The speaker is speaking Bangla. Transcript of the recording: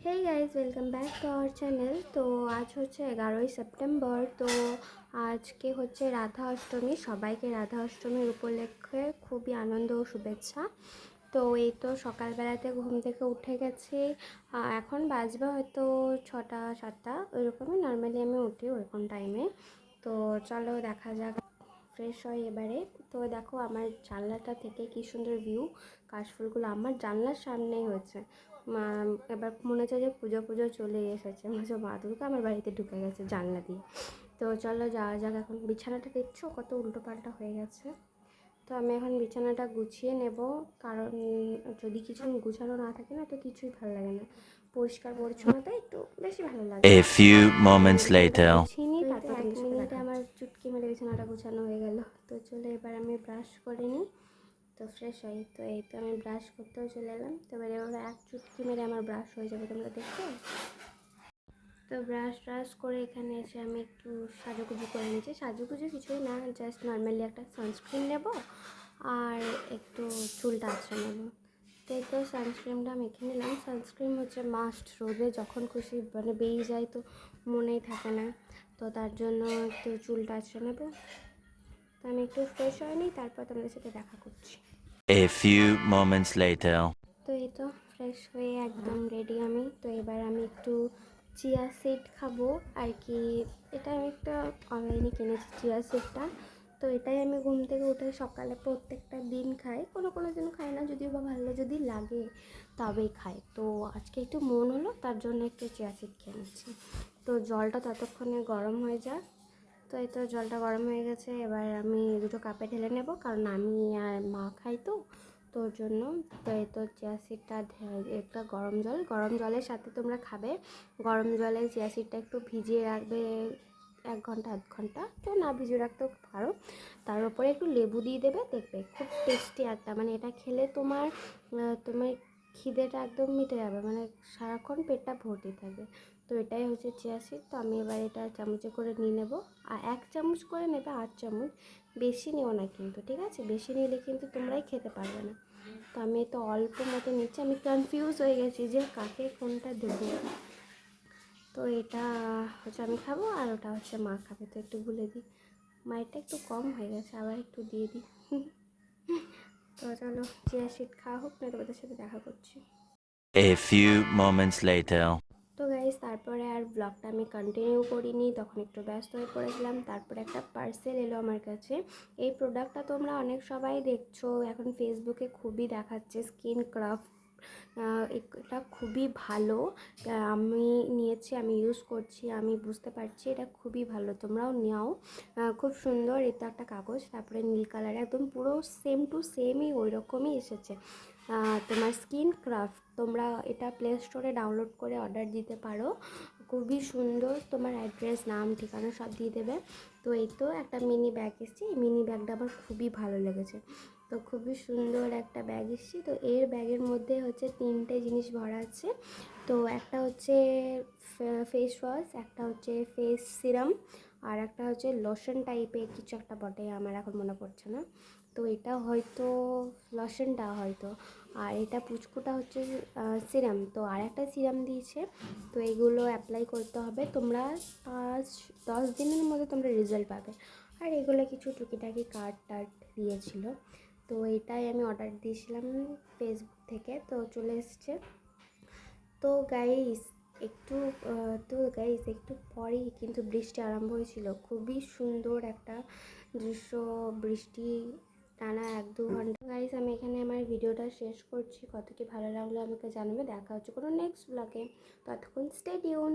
Hey guys, welcome back to our channel. तो आज হচ্ছে 11ই সেপ্টেম্বর। তো আজকে হচ্ছে রাধা অষ্টমী। সবাইকে রাধা অষ্টমীর উপলক্ষে খুবই আনন্দ ও শুভেচ্ছা। তো এই তো সকালবেলাতে ঘুম থেকে উঠে গেছি। এখন বাজবে হয়তো 6টা 7টা ওইরকমই। নর্মালি আমি উঠি ওরকম টাইমে। তো চলো দেখা যাক, ফ্রেশ হয় এবারে। তো দেখো আমার জানলাটা থেকে কি সুন্দর ভিউ। কাশফুলগুলো আমার জানলার সামনেই হয়েছে। এবার মনে হচ্ছে যে পুজো পুজো চলে এসেছে, মনে হচ্ছে মা দুর্গা আমার বাড়িতে ঢুকে গেছে জানলা দিয়ে। তো চলো যাওয়া যাক। এখন বিছানাটা দেখছো কত উল্টো পাল্টা হয়ে গেছে। তো আমি এখন বিছানাটা গুছিয়ে নেব, কারণ যদি কিছু গুছানো না থাকে না তো কিছুই ভালো লাগে না। পরিষ্কার পরিচ্ছন্নতা একটু বেশি ভালো লাগে। A few moments বিছানাটা later. গুছিয়ে নিই, তারপর 1 মিনিটে আমার চুটকি মেরে বিছানাটা গুছানো হয়ে গেল। তো চলো এবার আমি ব্রাশ করে নিই, তো ফ্রেশ হই। তো এই তো আমি ব্রাশ করতেও চলে এলাম। তো এবার এক চুটকি মেরে আমার ব্রাশ হয়ে যাবে, তোমরা দেখো। তো ব্রাশ করে এখানে এসে আমি একটু সাজুগুজু করে নিয়েছি। সাজুগুজু কিছুই না, জাস্ট নর্মালি একটা সানস্ক্রিন নেব আর একটু চুলটা আঁচড়ে নেব। তো এই তো সানস্ক্রিনটা মেখে নিলাম। সানস্ক্রিন হচ্ছে মাস্ট, রোদে যখন খুশি মানে বেরিয়ে যায় তো মনেই থাকে না। তো তার জন্য একটু চুলটা আঁচড়ে নেব। তো আমি একটু ফ্রেশ হয়ে নিই, তারপর তোমাদের সাথে দেখা করছি। A few moments later. তো এই তো ফ্রেশ হয়ে একদম রেডি আমি। তো এবার আমি একটু চিয়া সিড খাবো আর কি। এটা আমি একটা অনলাইনে কিনেছি চিয়া সিডটা। তো এটাই আমি ঘুম থেকে উঠে সকালে প্রত্যেকটা দিন খাই। কোনো দিন খাই না, যদিও বা ভালো যদি লাগে তবেই খাই। তো আজকে একটু মন হলো, তার জন্য একটু চিয়া সিড খেয়ে নিচ্ছি। তো জলটা ততক্ষণে গরম হয়ে যাক। তো এই তো জলটা গরম হয়ে গেছে, এবার আমি দুটো কাপে ঢেলে নেব, কারণ আমি আর মা খাই তো তোর জন্য। তো এই তো চিয়া সিডটা একটা গরম জলের সাথে তোমরা খাবে। গরম জলে চিয়া সিডটা একটু ভিজিয়ে রাখবে 1 ঘন্টা 1 ঘন্টা। তো না ভিজিয়ে রাখতেও পারো। তার উপরে একটু লেবু দিয়ে দেবে, দেখবে খুব টেস্টি একটা, মানে এটা খেলে তোমার খিদেটা একদম মিটে যাবে, মানে সারাক্ষণ পেটটা ভর্তি থাকবে। তো এটাই হচ্ছে চিয়া সিড। তো আমি এবার এটা চামচে করে নিয়ে নেবো। আর 1 চামচ করে নেবে, 8 চামচ। বেশি নিও না কিন্তু, ঠিক আছে? বেশি নিলে কিন্তু তোমরাই খেতে পারবে না। তো আমি তো অল্প মতো নিচ্ছি। আমি কনফিউজ হয়ে গেছি যে কাকে কোনটা দেবো। তো এটা হচ্ছে আমি খাবো আর ওটা হচ্ছে মা খাবে। তো একটু ভুলে দিই, মায়েরটা একটু কম হয়ে গেছে, আবার একটু দিয়ে দিই। তো চলো চিয়া সিড খাওয়া হোক, না তোমাদের সাথে দেখা করছি। A few moments later. তো গাইস তারপরে আর ব্লগটা আমি কন্টিনিউ করিনি, তখন একটু ব্যস্ত হয়ে পড়েছিলাম। তারপরে একটা পার্সেল এলো আমার কাছে। এই প্রোডাক্টটা তোমরা অনেক সবাই দেখছো, এখন ফেসবুকে খুবই দেখাচ্ছে, স্কিন ক্রাফট। এটা খুবই ভালো। আমি নিয়েছি, আমি ইউজ করছি, আমি বুঝতে পারছি এটা খুবই ভালো, তোমরাও নাও। খুব সুন্দর। এটা একটা কাগজ, তারপরে নীল কালার, একদম পুরো সেম টু সেমই ওই রকমই এসেছে। তোমার স্কিন ক্রাফট, তোমরা এটা প্লে স্টোরে ডাউনলোড করে অর্ডার দিতে পারো। খুবই সুন্দর, তোমার অ্যাড্রেস নাম ঠিকানা সব দিয়ে দেবে। তো এই তো একটা মিনি ব্যাগ এসেছে, এই মিনি ব্যাগটা আমার খুবই ভালো লেগেছে। তো খুবই সুন্দর একটা ব্যাগ এসেছে। তো এর ব্যাগের মধ্যে হচ্ছে 3টে জিনিস ভরা আছে। তো একটা হচ্ছে ফেস ওয়াশ, একটা হচ্ছে ফেস সিরাম, আর একটা হচ্ছে লোশন টাইপের কিছু একটা বটে, আমার এখন মনে পড়ছে না। তো এটা হয়তো লোশনটা হয়তো, আর এটা পুচকুটা হচ্ছে সিরাম। তো আর একটা সিরাম দিয়েছে। তো এগুলো অ্যাপ্লাই করতে হবে, তোমরা 5-10 দিনের মধ্যে তোমরা রেজাল্ট পাবে। আর এগুলো কিছু টুকিটাকি কার্ড টার্ড দিয়েছিল। তো এটাই আমি অর্ডার দিয়েছিলাম ফেসবুক থেকে, তো চলে এসছে। তো গাইস একটু একটু পরেই কিন্তু বৃষ্টি আরম্ভ হয়েছিল। খুবই সুন্দর একটা দৃশ্য, বৃষ্টি টানা 1-2 ঘন্টা। গাইস আমি এখানে আমার ভিডিওটা শেষ করছি। কত কি ভালো লাগলো আমাকে জানাবে। দেখা হচ্ছে কোনো নেক্সট ব্লগে, ততক্ষণ স্টে টিউন।